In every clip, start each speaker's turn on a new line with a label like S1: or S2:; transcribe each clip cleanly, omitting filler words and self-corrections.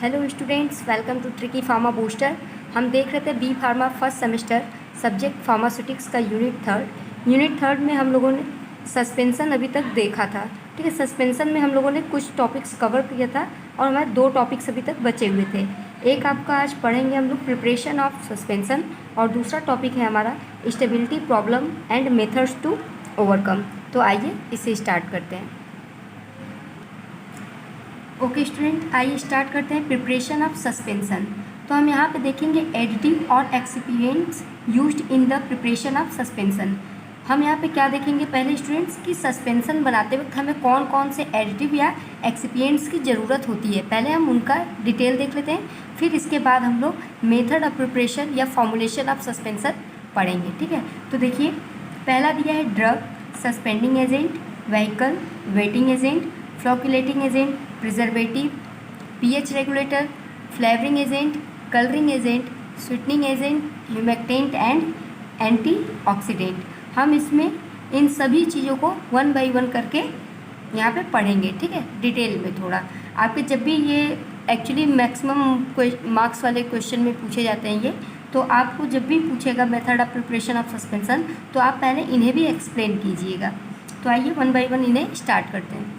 S1: Hello students, welcome to tricky pharma booster. हम देख रहे थे B pharma first semester subject pharmaceutics का यूनिट थर्ड में हम लोगों ने सस्पेंसन अभी तक देखा था। ठीक है, सस्पेंसन में हम लोगों ने कुछ टॉपिक्स कवर किया था और हमारे 2 टॉपिक्स अभी तक बचे हुए थे। एक आपका आज पढ़ेंगे हम लोग प्रिपरेशन ऑफ सस्पेंसन और दूसरा टॉपिक है हमारा stability problem and methods to overcome. तो आइए इसे स्टार्ट करते हैं। ओके स्टूडेंट, आइए स्टार्ट करते हैं प्रिपरेशन ऑफ सस्पेंसन। तो हम यहाँ पे देखेंगे एडिटिव और excipients used in the preparation of suspension. हम यहाँ पे क्या देखेंगे पहले स्टूडेंट्स कि सस्पेंसन बनाते वक्त हमें कौन कौन से एडिटिव या एक्सिपिएंट्स की ज़रूरत होती है, पहले हम उनका डिटेल देख लेते हैं। फिर इसके बाद हम लोग मेथड ऑफ प्रिपरेशन या फॉर्मुलेशन ऑफ सस्पेंसन पढ़ेंगे। ठीक है, तो देखिए पहला दिया है drug, suspending agent, vehicle, waiting agent, फ्लोकुलेटिंग agent, preservative, pH regulator, flavouring agent, colouring agent, sweetening agent, humectant and antioxidant. हम इसमें इन सभी चीज़ों को 1 बाय 1 करके यहाँ पे पढ़ेंगे। ठीक है, डिटेल में थोड़ा आपके जब भी ये एक्चुअली मैक्सिमम मार्क्स वाले क्वेश्चन में पूछे जाते हैं ये, तो आपको जब भी पूछेगा method of preparation of suspension तो आप पहले इन्हें भी एक्सप्लेन कीजिएगा। तो आइए 1 बाय 1 इन्हें स्टार्ट करते हैं।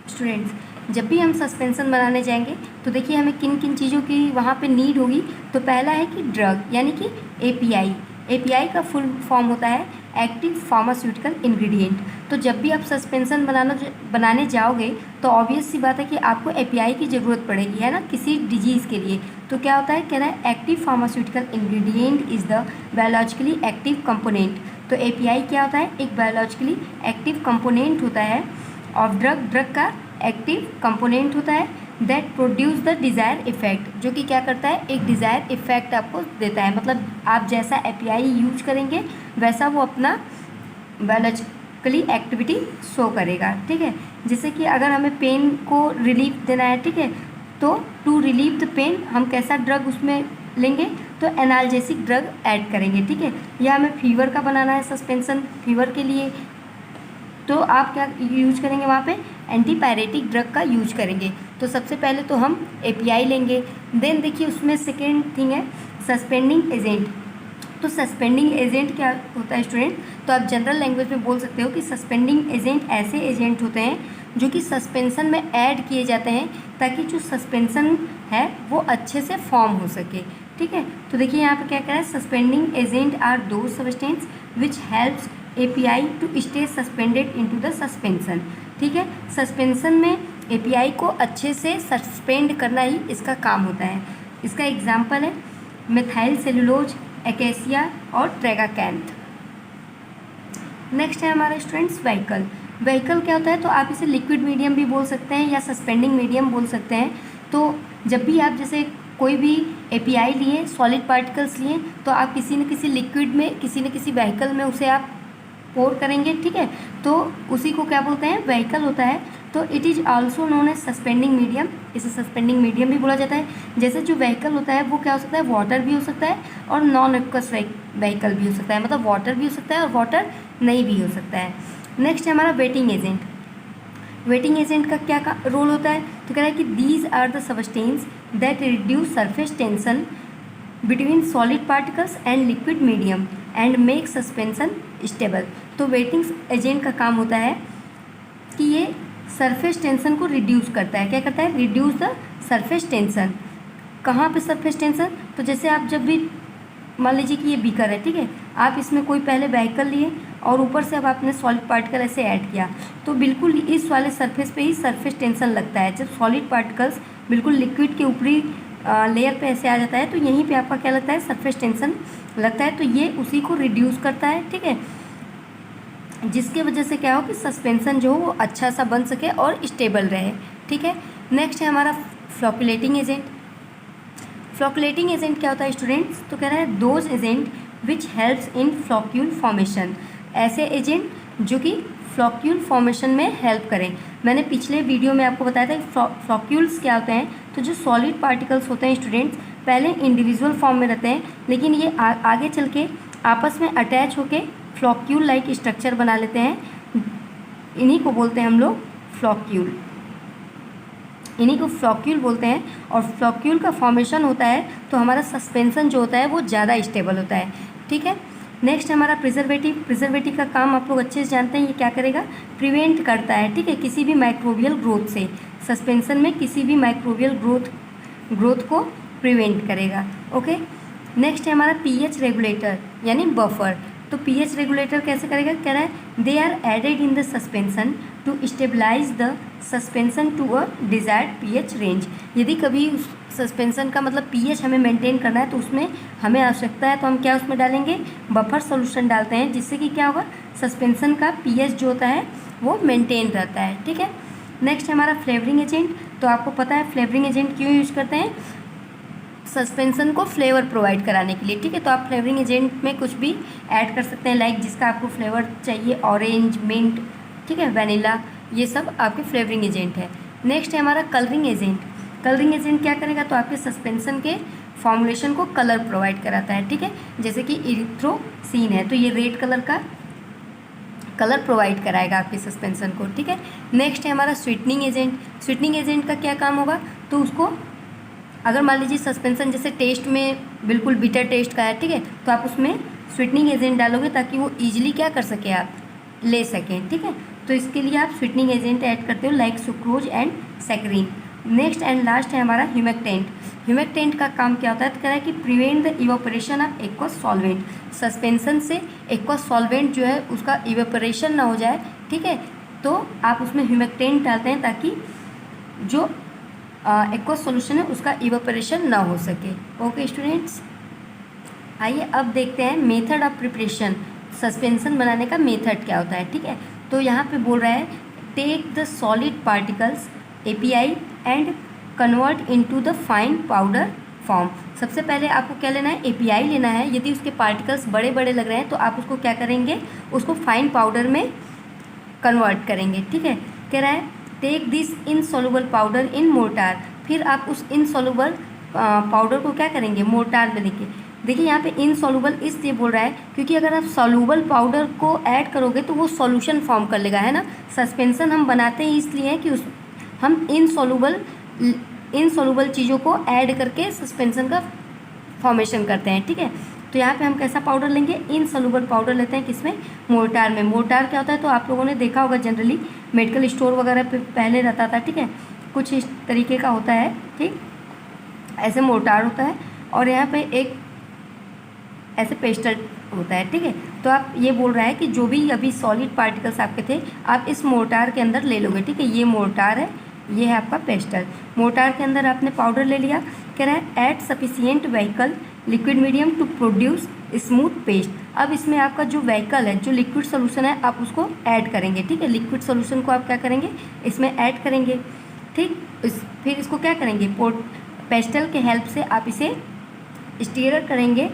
S1: स्टूडेंट्स, जब भी हम सस्पेंसन बनाने जाएंगे तो देखिए हमें किन किन चीज़ों की वहाँ पे नीड होगी। तो पहला है कि ड्रग यानी कि एपीआई। एपीआई का फुल फॉर्म होता है एक्टिव फार्मास्यूटिकल इंग्रेडिएंट। तो जब भी आप सस्पेंसन बनाने जाओगे तो ऑब्वियस सी बात है कि आपको एपीआई की ज़रूरत पड़ेगी, है ना, किसी डिजीज़ के लिए। तो क्या होता है, कह रहा है active pharmaceutical ingredient is the biologically active component. तो एपीआई क्या होता है, एक बायोलॉजिकली एक्टिव कंपोनेंट होता है ऑफ ड्रग का एक्टिव कंपोनेंट होता है that produce the desire effect, जो कि क्या करता है, एक डिज़ायर इफेक्ट आपको देता है। मतलब आप जैसा एपीआई यूज करेंगे वैसा वो अपना बायोलॉजिकली एक्टिविटी शो करेगा। ठीक है, जैसे कि अगर हमें पेन को रिलीफ देना है, ठीक है, तो टू रिलीव द पेन हम कैसा ड्रग उसमें लेंगे, तो एनाल्जेसिक ड्रग ऐड करेंगे। ठीक है, या हमें फीवर का बनाना है सस्पेंसन, फीवर के लिए तो आप क्या यूज करेंगे, वहाँ पे एंटीपायरेटिक ड्रग का यूज करेंगे। तो सबसे पहले तो हम एपीआई लेंगे। देन देखिए उसमें सेकेंड थिंग है सस्पेंडिंग एजेंट। तो सस्पेंडिंग एजेंट क्या होता है स्टूडेंट, तो आप जनरल लैंग्वेज में बोल सकते हो कि सस्पेंडिंग एजेंट ऐसे एजेंट होते हैं जो कि सस्पेंसन में ऐड किए जाते हैं ताकि जो सस्पेंसन है वो अच्छे से फॉर्म हो सके। ठीक है, तो देखिए यहाँ पे क्या कह रहा है, suspending agent are the substance which helps API to stay suspended into the suspension. ठीक है, सस्पेंसन में एपीआई को अच्छे से सस्पेंड करना ही इसका काम होता है। इसका एग्जांपल है मिथाइल सेलुलोज, एकेसिया और ट्रेगाकैंथ। नेक्स्ट है हमारा स्टूडेंट्स व्हीकल। व्हीकल क्या होता है, तो आप इसे लिक्विड मीडियम भी बोल सकते हैं या सस्पेंडिंग मीडियम बोल सकते हैं। तो जब भी आप जैसे कोई भी एपीआई लिए, सॉलिड पार्टिकल्स लिए, तो आप किसी न किसी लिक्विड में, किसी न किसी व्हीकल में उसे आप पोर करेंगे। ठीक है, तो उसी को क्या बोलते हैं, व्हीकल होता है। तो it is also known as suspending medium, इसे सस्पेंडिंग मीडियम भी बोला जाता है। जैसे जो व्हीकल होता है वो क्या हो सकता है, वाटर भी हो सकता है और नॉन एक्वस व्हीकल भी हो सकता है, मतलब वाटर भी हो सकता है और वाटर नहीं भी हो सकता है। नेक्स्ट है हमारा वेटिंग एजेंट। वेटिंग एजेंट का क्या रोल होता है, तो कह रहा है कि these are the substance that reduce surface tension between solid particles and liquid medium and make suspension stable. तो वेटिंग एजेंट का काम होता है कि ये सरफेस टेंशन को रिड्यूस करता है। क्या करता है, रिड्यूस द सरफेस टेंशन। कहाँ पे सरफेस टेंशन, तो जैसे आप जब भी मान लीजिए कि ये बीकर है, ठीक है, आप इसमें कोई पहले व्हीकल लिए और ऊपर से अब आपने सॉलिड पार्टिकल ऐसे ऐड किया, तो बिल्कुल इस वाले सरफेस पे ही सरफेस टेंशन लगता है। जब सॉलिड पार्टिकल्स बिल्कुल लिक्विड के ऊपरी लेयर पे ऐसे आ जाता है तो यहीं पे आपका क्या लगता है, सरफेस टेंशन लगता है। तो ये उसी को रिड्यूस करता है। ठीक है, जिसके वजह से क्या हो कि सस्पेंसन जो हो वो अच्छा सा बन सके और स्टेबल रहे। ठीक है, नेक्स्ट है हमारा फ्लोकुलेटिंग एजेंट। फ्लोकुलेटिंग एजेंट क्या होता है स्टूडेंट्स, तो कह रहा है those agent which helps in floccule formation. ऐसे एजेंट जो कि फ्लोक्यूल फॉर्मेशन में हेल्प करें। मैंने पिछले वीडियो में आपको बताया था कि फ्लोक्यूल्स क्या होते हैं। तो जो सॉलिड पार्टिकल्स होते हैं स्टूडेंट्स पहले इंडिविजुअल फॉर्म में रहते हैं, लेकिन ये आगे चल के आपस में अटैच होके फ्लोक्यूल लाइक स्ट्रक्चर बना लेते हैं। इन्हीं को बोलते हैं हम लोग फ्लोक्यूल। इन्हीं को फ्लॉक्यूल बोलते हैं। और फ्लॉक्यूल का फॉर्मेशन होता है तो हमारा सस्पेंसन जो होता है वो ज़्यादा स्टेबल होता है। ठीक है, नेक्स्ट हमारा प्रिजर्वेटिव का काम आप लोग अच्छे से जानते हैं, ये क्या करेगा, प्रिवेंट करता है, ठीक है, किसी भी माइक्रोबियल ग्रोथ से। सस्पेंसन में किसी भी माइक्रोबियल ग्रोथ को प्रिवेंट करेगा। ओके, नेक्स्ट है हमारा पीएच रेगुलेटर यानी बफर। तो पीएच रेगुलेटर कैसे करेगा, कह रहा है they are added in the suspension to stabilise the suspension to a desired pH range. यदि कभी उस सस्पेंसन का मतलब पीएच हमें मेंटेन करना है तो उसमें हमें आवश्यकता है तो हम क्या उसमें डालेंगे, बफर सॉल्यूशन डालते हैं, जिससे कि क्या होगा, सस्पेंसन का पीएच जो होता है वो मेंटेन रहता है। ठीक है, नेक्स्ट है हमारा फ्लेवरिंग एजेंट। तो आपको पता है फ्लेवरिंग एजेंट क्यों यूज करते हैं, सस्पेंसन को फ्लेवर प्रोवाइड कराने के लिए। ठीक है, तो आप फ्लेवरिंग एजेंट में कुछ भी ऐड कर सकते हैं, लाइक जिसका आपको फ्लेवर चाहिए, ऑरेंज, मिंट, ठीक है, वनीला, ये सब आपके फ्लेवरिंग एजेंट है। नेक्स्ट है हमारा कलरिंग एजेंट। कलरिंग एजेंट क्या करेगा, तो आपके सस्पेंसन के फॉर्मुलेशन को कलर प्रोवाइड कराता है। ठीक है, जैसे कि इरिथ्रोसिन है तो ये रेड कलर का कलर प्रोवाइड कराएगा आपके सस्पेंसन को। ठीक है, नेक्स्ट है हमारा स्वीटनिंग एजेंट। स्वीटनिंग एजेंट का क्या काम होगा, तो उसको अगर मान लीजिए सस्पेंसन जैसे टेस्ट में बिल्कुल बिटर टेस्ट का है, ठीक है, तो आप उसमें स्वीटनिंग एजेंट डालोगे ताकि वो ईजिली क्या कर सके, आप ले सकें। ठीक है, तो इसके लिए आप स्वीटनिंग एजेंट ऐड करते हो like sucrose and saccharin. Next and last है हमारा ह्यूमेक्टेंट। ह्यूमेक्टेंट का काम क्या होता है, तो कह रहा है कि prevent the evaporation of aqueous solvent. Suspension से एक्वस सॉल्वेंट जो है उसका इवेपोरेशन ना हो जाए। ठीक है, तो आप उसमें ह्यूमेक्टेंट डालते हैं ताकि जो एक्वस सॉल्यूशन है उसका इवेपोरेशन ना हो सके। ओके स्टूडेंट्स, आइए अब देखते हैं मेथड ऑफ प्रिपरेशन। सस्पेंसन बनाने का मेथड क्या होता है। ठीक है, तो यहाँ पे बोल रहा है take the solid particles API and convert into the fine powder form. सबसे पहले आपको क्या लेना है, एपीआई लेना है। यदि उसके पार्टिकल्स बड़े बड़े लग रहे हैं तो आप उसको क्या करेंगे, उसको फाइन पाउडर में कन्वर्ट करेंगे। ठीक है, कह रहा है take this insoluble powder in mortar. फिर आप उस इनसॉल्युबल पाउडर को क्या करेंगे, मोर्टार में देंगे। देखिए यहाँ पे इनसॉल्युबल इसलिए बोल रहा है क्योंकि अगर आप सॉल्युबल पाउडर को ऐड करोगे तो वो सॉल्यूशन फॉर्म कर लेगा, है ना। सस्पेंसन हम बनाते हैं इसलिए कि उस हम इनसॉल्युबल चीज़ों को ऐड करके सस्पेंसन का फॉर्मेशन करते हैं। ठीक है, तो यहाँ पे हम कैसा पाउडर लेंगे, इनसॉल्युबल पाउडर लेते हैं, किसमें, मोर्टार में। मोर्टार क्या होता है, तो आप लोगों ने देखा होगा जनरली मेडिकल स्टोर वगैरह पे पहले रहता था। ठीक है, कुछ इस तरीके का होता है। ठीक, ऐसे मोर्टार होता है और यहाँ पे एक ऐसे पेस्टल होता है। ठीक है, तो आप ये बोल रहा है कि जो भी अभी सॉलिड पार्टिकल्स आपके थे आप इस मोर्टार के अंदर ले लोगे। ठीक है, ये मोर्टार है, ये है आपका पेस्टल। मोर्टार के अंदर आपने पाउडर ले लिया। कह रहा है add sufficient vehicle liquid medium to produce smooth paste. अब इसमें आपका जो व्हीकल है, जो लिक्विड सोल्यूशन है, आप उसको ऐड करेंगे। ठीक है, लिक्विड सोल्यूशन को आप क्या करेंगे, इसमें ऐड करेंगे। ठीक, फिर इसको क्या करेंगे, पेस्टल के हेल्प से आप इसे स्टीयर करेंगे।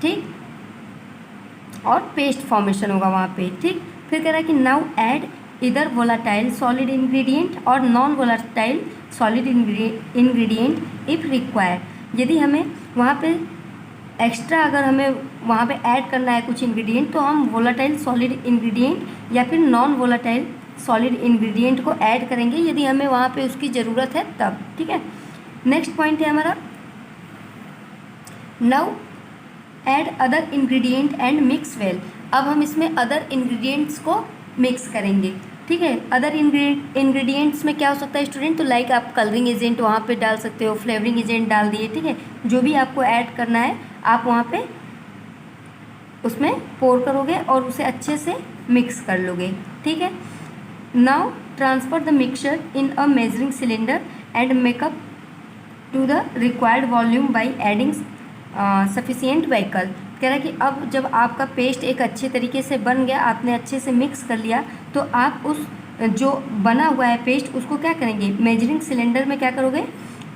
S1: ठीक, और पेस्ट फॉर्मेशन होगा वहाँ पे। ठीक, फिर कह रहा है कि नाउ ऐड इधर वोलाटाइल सॉलिड इंग्रेडिएंट और non volatile solid ingredient if require. यदि हमें वहाँ पे एक्स्ट्रा अगर हमें वहाँ पे ऐड करना है कुछ इंग्रेडिएंट तो हम वोलाटाइल सॉलिड इंग्रेडिएंट या फिर नॉन वोलाटाइल सॉलिड इंग्रेडिएंट को ऐड करेंगे यदि हमें वहाँ पे उसकी ज़रूरत है तब। ठीक है, नेक्स्ट पॉइंट है हमारा now add other ingredient and mix well. अब हम इसमें अदर इंग्रेडिएंट्स को मिक्स करेंगे। ठीक है, अदर इंग्रेडिएंट्स में क्या हो सकता है स्टूडेंट, तो लाइक आप कलरिंग एजेंट वहाँ पे डाल सकते हो, फ्लेवरिंग एजेंट डाल दिए। ठीक है, जो भी आपको ऐड करना है आप वहाँ पे उसमें पोर करोगे और उसे अच्छे से मिक्स कर लोगे। ठीक है, now transfer the mixture in a measuring cylinder and make up to the required volume by adding sufficient vehicle. कह रहा है कि अब जब आपका पेस्ट एक अच्छे तरीके से बन गया, आपने अच्छे से मिक्स कर लिया, तो आप उस जो बना हुआ है पेस्ट उसको क्या करेंगे, मेजरिंग सिलेंडर में क्या करोगे,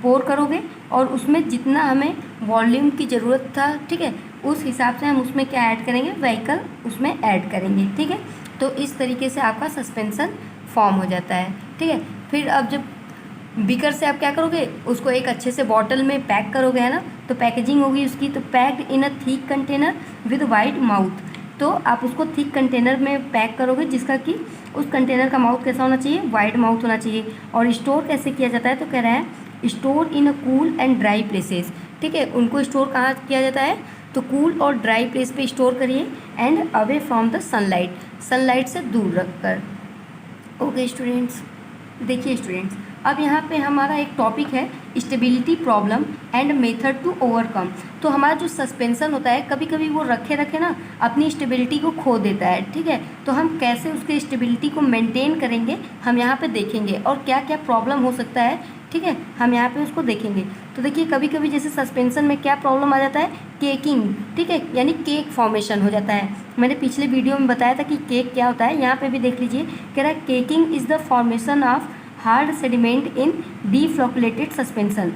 S1: पोर करोगे और उसमें जितना हमें वॉल्यूम की ज़रूरत था, ठीक है, उस हिसाब से हम उसमें क्या ऐड करेंगे, व्हीकल उसमें ऐड करेंगे। ठीक है, तो इस तरीके से आपका सस्पेंसन फॉर्म हो जाता है। ठीक है, फिर अब जब बीकर से आप क्या करोगे, उसको एक अच्छे से बॉटल में पैक करोगे, है ना, तो पैकेजिंग होगी उसकी, तो packed in a thick container with wide mouth. तो आप उसको थिक कंटेनर में पैक करोगे, जिसका कि उस कंटेनर का माउथ कैसा होना चाहिए, वाइड माउथ होना चाहिए। और स्टोर कैसे किया जाता है, तो कह रहा है store in a cool and dry places. ठीक है, उनको स्टोर कहाँ किया जाता है, तो कूल और ड्राई प्लेस पे स्टोर करिए, and away from the sunlight, sunlight से दूर रखकर। ओके स्टूडेंट्स, देखिए स्टूडेंट्स, अब यहाँ पे हमारा एक टॉपिक है stability problem and method to overcome. तो हमारा जो सस्पेंसन होता है, कभी कभी वो रखे रखे ना अपनी स्टेबिलिटी को खो देता है। ठीक है, तो हम कैसे उसके स्टेबिलिटी को मेंटेन करेंगे हम यहाँ पे देखेंगे, और क्या क्या प्रॉब्लम हो सकता है, ठीक है, हम यहाँ पे उसको देखेंगे। तो देखिए कभी कभी जैसे सस्पेंसन में क्या प्रॉब्लम आ जाता है, केकिंग। ठीक है, यानी केक फॉर्मेशन हो जाता है। मैंने पिछले वीडियो में बताया था कि केक क्या होता है, यहाँ पे भी देख लीजिए, कह रहा है caking is the formation of hard sediment in deflocculated suspension.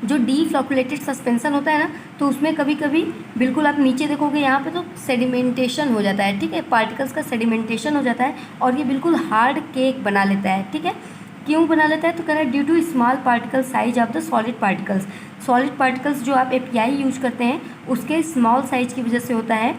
S1: जो डीफ्लॉकुलेटेड सस्पेंसन होता है ना, तो उसमें कभी कभी बिल्कुल आप नीचे देखोगे यहाँ पे तो सेडिमेंटेशन हो जाता है। ठीक है, पार्टिकल्स का सेडिमेंटेशन हो जाता है और ये बिल्कुल हार्ड केक बना लेता है। ठीक है, क्यों बना लेता है, तो कह रहा है due to small particle size of the solid particles. Solid particles जो आप एपीआई यूज करते हैं उसके स्मॉल साइज की वजह से होता है।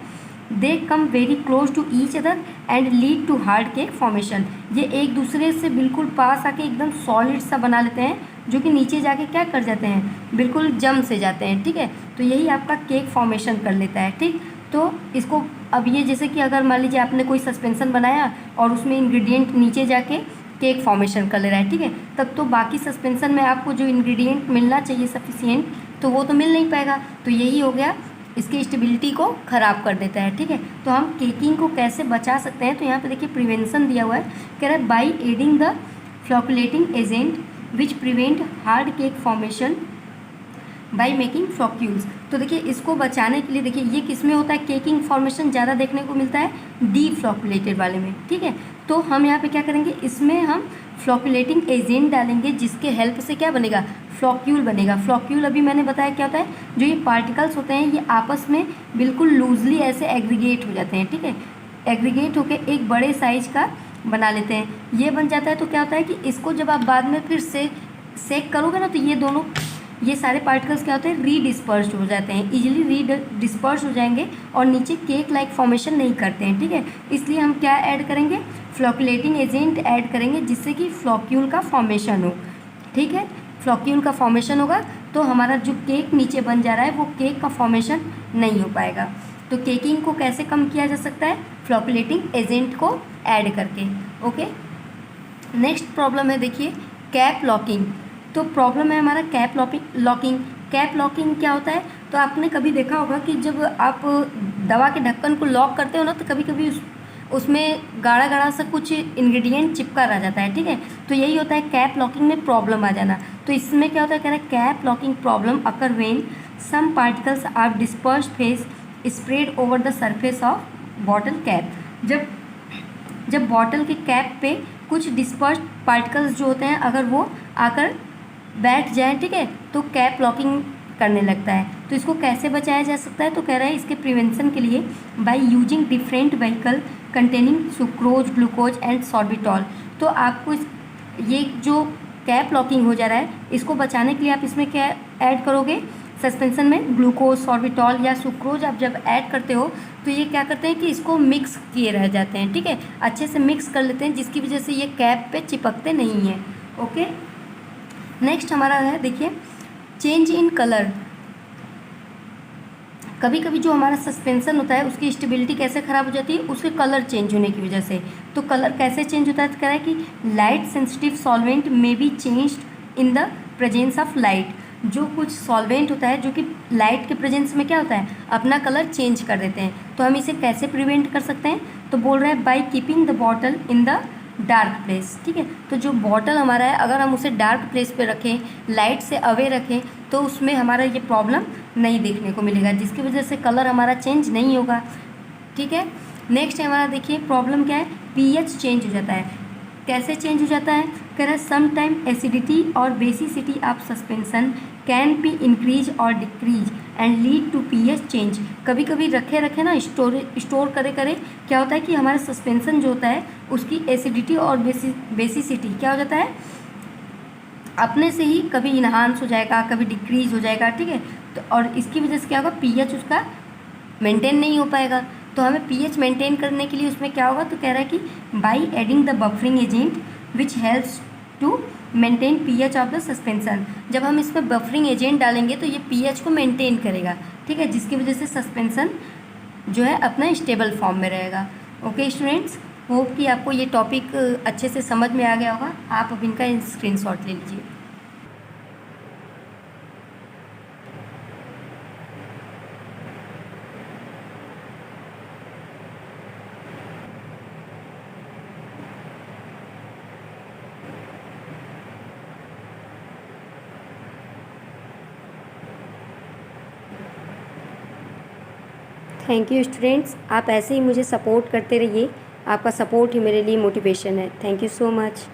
S1: They come very close to each other and lead to hard cake formation. ये एक दूसरे से बिल्कुल पास आके एकदम सॉलिड सा बना लेते हैं, जो कि नीचे जाके क्या कर जाते हैं, बिल्कुल जम से जाते हैं। ठीक है, तो यही आपका केक फॉर्मेशन कर लेता है। ठीक, तो इसको अब ये जैसे कि अगर मान लीजिए आपने कोई सस्पेंसन बनाया और उसमें इंग्रेडिएंट नीचे जाके केक फॉर्मेशन कर ले रहा है, ठीक है, तब तो बाकी सस्पेंसन में आपको जो इंग्रेडिएंट मिलना चाहिए सफिशिएंट, तो वो तो मिल नहीं पाएगा। तो यही हो गया, इसकी स्टेबिलिटी को ख़राब कर देता है। ठीक है, तो हम केकिंग को कैसे बचा सकते हैं, तो यहाँ पे देखिए प्रिवेंशन दिया हुआ है, कह रहा है by adding the flocculating agent which prevent hard cake formation by making floccules. तो देखिए इसको बचाने के लिए, देखिए ये किस में होता है, केकिंग फॉर्मेशन ज़्यादा देखने को मिलता है डीफ्लॉकुलेटेड वाले में। ठीक है, तो हम यहाँ पे क्या करेंगे, इसमें हम फ्लॉकुलेटिंग एजेंट डालेंगे, जिसके हेल्प से क्या बनेगा, फ्लॉक्यूल बनेगा। फ्लॉक्यूल अभी मैंने बताया क्या होता है, जो ये पार्टिकल्स होते हैं ये आपस में बिल्कुल लूजली ऐसे एग्रीगेट हो जाते हैं। ठीक है, एग्रीगेट होकर एक बड़े साइज का बना लेते हैं, ये बन जाता है। तो क्या होता है कि इसको जब आप बाद में फिर से सेक करोगे ना, तो ये दोनों, ये सारे पार्टिकल्स क्या होते हैं, रीडिस्पर्स्ड हो जाते हैं, इजीली रीडिस्पर्स हो जाएंगे और नीचे केक लाइक फॉर्मेशन नहीं करते हैं। ठीक है, इसलिए हम क्या ऐड करेंगे, फ्लॉकुलेटिंग एजेंट ऐड करेंगे, जिससे कि फ्लॉक्यूल का फॉर्मेशन हो। ठीक है, फ्लॉक्यूल का फॉर्मेशन होगा तो हमारा जो केक नीचे बन जा रहा है वो केक का फॉर्मेशन नहीं हो पाएगा। तो केकिंग को कैसे कम किया जा सकता है, फ्लॉकुलेटिंग एजेंट को ऐड करके। ओके, नेक्स्ट प्रॉब्लम है देखिए कैप लॉकिंग। तो प्रॉब्लम है हमारा कैप लॉकिंग। कैप लॉकिंग क्या होता है, तो आपने कभी देखा होगा कि जब आप दवा के ढक्कन को लॉक करते हो ना, तो कभी कभी उसमें गाढ़ा गाढ़ा सा कुछ इंग्रेडिएंट चिपका रह जाता है। ठीक है, तो यही होता है कैप लॉकिंग में प्रॉब्लम आ जाना। तो इसमें क्या होता है, कह रहा है cap locking problem occur when some particles are dispersed phase spread over the surface of bottle cap. जब बॉटल के कैप पे कुछ डिस्पर्स्ड पार्टिकल्स जो होते हैं अगर वो आकर बैठ जाए, ठीक है, तो कैप लॉकिंग करने लगता है। तो इसको कैसे बचाया जा सकता है, तो कह रहा है इसके प्रिवेंशन के लिए by using different vehicle containing sucrose, glucose and sorbitol. तो आपको ये जो कैप लॉकिंग हो जा रहा है, इसको बचाने के लिए आप इसमें क्या ऐड करोगे, सस्पेंशन में ग्लूकोज, सॉर्बिटॉल या सुक्रोज आप जब ऐड करते हो तो ये क्या करते हैं कि इसको मिक्स किए रह जाते हैं। ठीक है, अच्छे से मिक्स कर लेते हैं, जिसकी वजह से ये कैप पे चिपकते नहीं हैं। ओके, नेक्स्ट हमारा है देखिए चेंज इन कलर। कभी कभी जो हमारा सस्पेंशन होता है उसकी स्टेबिलिटी कैसे ख़राब हो जाती है, उसके कलर चेंज होने की वजह से। तो कलर कैसे चेंज होता है, तो कह रहा है कि light sensitive solvent may be changed in the presence of light. जो कुछ सॉल्वेंट होता है जो कि लाइट के प्रेजेंस में क्या होता है, अपना कलर चेंज कर देते हैं। तो हम इसे कैसे प्रिवेंट कर सकते हैं, तो बोल रहे हैं by keeping the bottle in the dark place. ठीक है, तो जो बॉटल हमारा है अगर हम उसे डार्क प्लेस पे रखें, लाइट से अवे रखें, तो उसमें हमारा ये प्रॉब्लम नहीं देखने को मिलेगा, जिसकी वजह से कलर हमारा चेंज नहीं होगा। ठीक है, नेक्स्ट हमारा देखिए प्रॉब्लम क्या है, पीएच चेंज हो जाता है। कैसे चेंज हो जाता है, कह रहा है सम टाइम एसिडिटी और basicity of suspension can be increase और decrease and lead to pH change. कभी कभी रखे ना स्टोर करे क्या होता है कि हमारा सस्पेंशन जो होता है उसकी एसिडिटी और बेसिसिटी क्या हो जाता है, अपने से ही कभी इन्हांस हो जाएगा, कभी डिक्रीज हो जाएगा। ठीक है, तो और इसकी वजह से क्या होगा, पीएच उसका मेंटेन नहीं हो पाएगा। तो हमें पीएच मेंटेन करने के लिए उसमें क्या होगा, तो कह रहा है कि by adding the buffering agent which helps to maintain pH of the suspension. जब हम इसमें बफरिंग एजेंट डालेंगे तो ये पीएच को मेंटेन करेगा, ठीक है, जिसकी वजह से सस्पेंसन जो है अपना स्टेबल फॉर्म में रहेगा। ओके स्टूडेंट्स, होप कि आपको ये टॉपिक अच्छे से समझ में आ गया होगा। आप अब इनका स्क्रीनशॉट ले लीजिए। थैंक यू स्टूडेंट्स, आप ऐसे ही मुझे सपोर्ट करते रहिए। आपका सपोर्ट ही मेरे लिए मोटिवेशन है। Thank you so much.